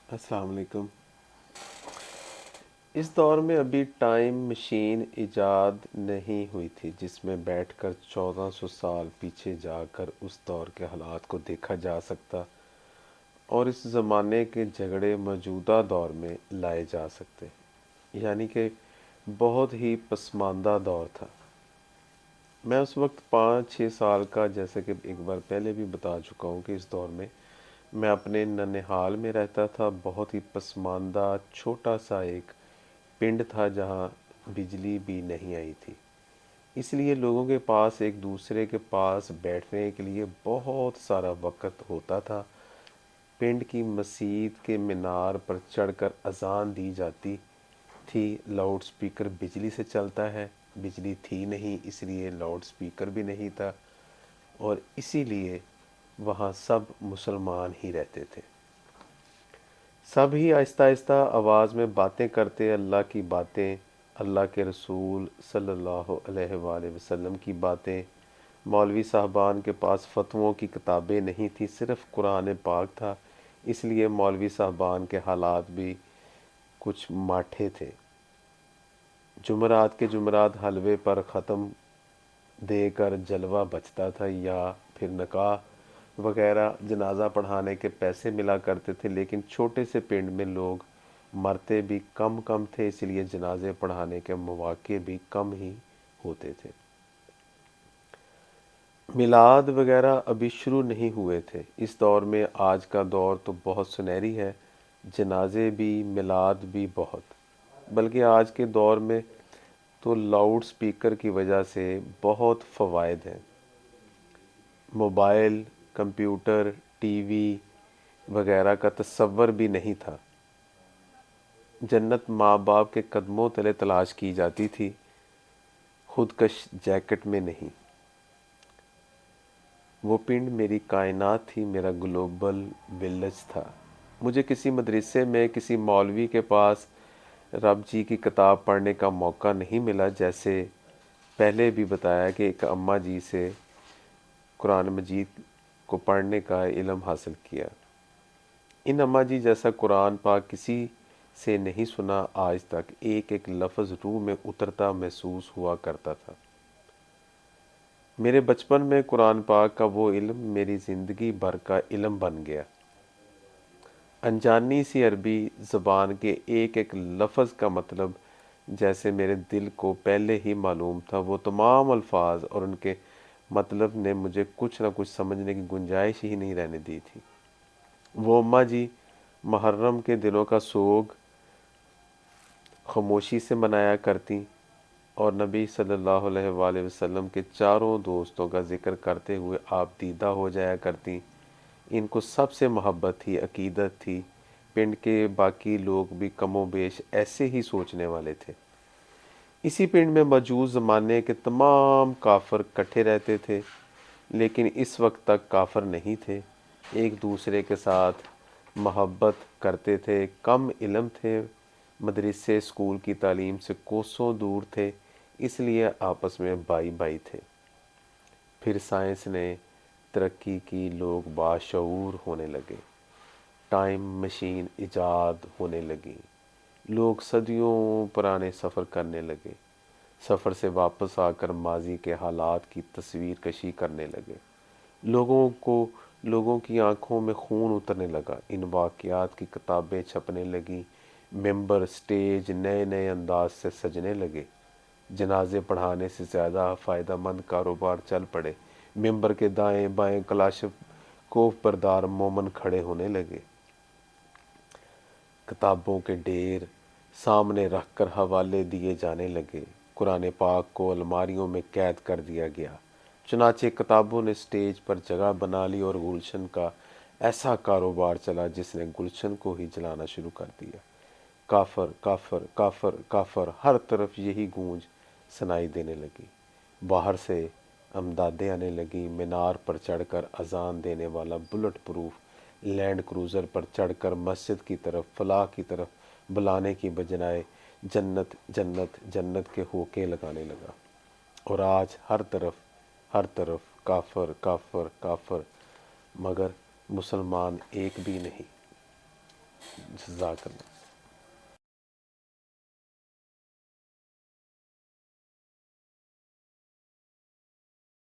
अस्सलाम वालेकुम। इस दौर में अभी टाइम मशीन इजाद नहीं हुई थी जिसमें बैठकर 1400 साल पीछे जाकर उस दौर के हालात को देखा जा सकता और इस ज़माने के झगड़े मौजूदा दौर में लाए जा सकते। यानी कि बहुत ही पसमानदा दौर था। मैं उस वक्त 5-6 साल का, जैसे कि एक बार पहले भी बता चुका हूँ कि इस दौर में मैं अपने ननिहाल में रहता था। बहुत ही पसमानदा छोटा सा एक पिंड था जहाँ बिजली भी नहीं आई थी, इसलिए लोगों के पास एक दूसरे के पास बैठने के लिए बहुत सारा वक्त होता था। पिंड की मस्जिद के मीनार पर चढ़कर अजान दी जाती थी। लाउड स्पीकर बिजली से चलता है, बिजली थी नहीं इसलिए लाउड स्पीकर भी नहीं था, और इसीलिए वहाँ सब मुसलमान ही रहते थे। सब ही आहिस्ता आहिस्ता आवाज़ में बातें करते, अल्लाह की बातें, अल्लाह के रसूल सल्लल्लाहु अलैहि वसल्लम की बातें। मौलवी साहबान के पास फतवों की किताबें नहीं थी, सिर्फ़ कुरान पाक था, इसलिए मौलवी साहबान के हालात भी कुछ माठे थे। जुमरात के जुमरात हलवे पर ख़त्म देकर जलवा बचता था, या फिर निकाह वगैरह जनाजा पढ़ाने के पैसे मिला करते थे। लेकिन छोटे से पिंड में लोग मरते भी कम कम थे, इसलिए जनाजे पढ़ाने के मौके भी कम ही होते थे। मिलाद वगैरह अभी शुरू नहीं हुए थे इस दौर में। आज का दौर तो बहुत सुनहरी है, जनाजे भी मिलाद भी बहुत, बल्कि आज के दौर में तो लाउड स्पीकर की वजह से बहुत फ़वाइद हैं। मोबाइल, कंप्यूटर, टीवी वगैरह का तसव्वुर भी नहीं था। जन्नत माँ बाप के कदमों तले तलाश की जाती थी, खुदकश जैकेट में नहीं। वो पिंड मेरी कायनात थी, मेरा ग्लोबल विलेज था। मुझे किसी मदरसे में किसी मौलवी के पास रब जी की किताब पढ़ने का मौका नहीं मिला। जैसे पहले भी बताया कि एक अम्मा जी से कुरान मजीद को पढ़ने का इल्म हासिल किया। इन अम्मा जी जैसा कुरान पाक किसी से नहीं सुना आज तक। एक एक लफ्ज़ रूह में उतरता महसूस हुआ करता था। मेरे बचपन में कुरान पाक का वो इल्म मेरी ज़िंदगी भर का इल्म बन गया। अनजानी सी अरबी ज़बान के एक एक लफ्ज़ का मतलब जैसे मेरे दिल को पहले ही मालूम था। वो तमाम अल्फाज और उनके मतलब ने मुझे कुछ ना कुछ समझने की गुंजाइश ही नहीं रहने दी थी। वो अम्मा जी मुहर्रम के दिनों का सोग खामोशी से मनाया करती और नबी सल्लल्लाहु अलैहि वसल्लम के चारों दोस्तों का ज़िक्र करते हुए आप दीदा हो जाया करती। इनको सबसे मोहब्बत थी, अकीदत थी। पिंड के बाकी लोग भी कमोबेश ऐसे ही सोचने वाले थे। इसी पिंड में मौजूद ज़माने के तमाम काफिर इकट्ठे रहते थे, लेकिन इस वक्त तक काफिर नहीं थे। एक दूसरे के साथ मोहब्बत करते थे, कम इल्म थे, मदरसे स्कूल की तालीम से कोसों दूर थे, इसलिए आपस में भाई भाई थे। फिर साइंस ने तरक्की की, लोग बाशऊर होने लगे, टाइम मशीन इजाद होने लगी, लोग सदियों पुराने सफ़र करने लगे, सफ़र से वापस आकर माजी के हालात की तस्वीर कशी करने लगे। लोगों की आंखों में खून उतरने लगा, इन वाक़यात की किताबें छपने लगी, मेंबर स्टेज नए नए अंदाज से सजने लगे। जनाजे पढ़ाने से ज़्यादा फ़ायदा मंद कारोबार चल पड़े। मेंबर के दाएं बाएं कलाशफ कोफ बरदार मोमन खड़े होने लगे। किताबों के ढेर सामने रखकर हवाले दिए जाने लगे। कुरान पाक को अलमारियों में कैद कर दिया गया। चुनाचे किताबों ने स्टेज पर जगह बना ली और गुलशन का ऐसा कारोबार चला जिसने गुलशन को ही जलाना शुरू कर दिया। काफर काफर काफर काफर, हर तरफ यही गूंज सुनाई देने लगी। बाहर से अमदादें आने लगी। मीनार पर चढ़कर अजान देने वाला बुलेट प्रूफ लैंड क्रूज़र पर चढ़कर मस्जिद की तरफ, फलाह की तरफ बुलाने की बजाय जन्नत जन्नत जन्नत के होके लगाने लगा। और आज हर तरफ काफर काफर काफर, मगर मुसलमान एक भी नहीं। جزاک اللہ.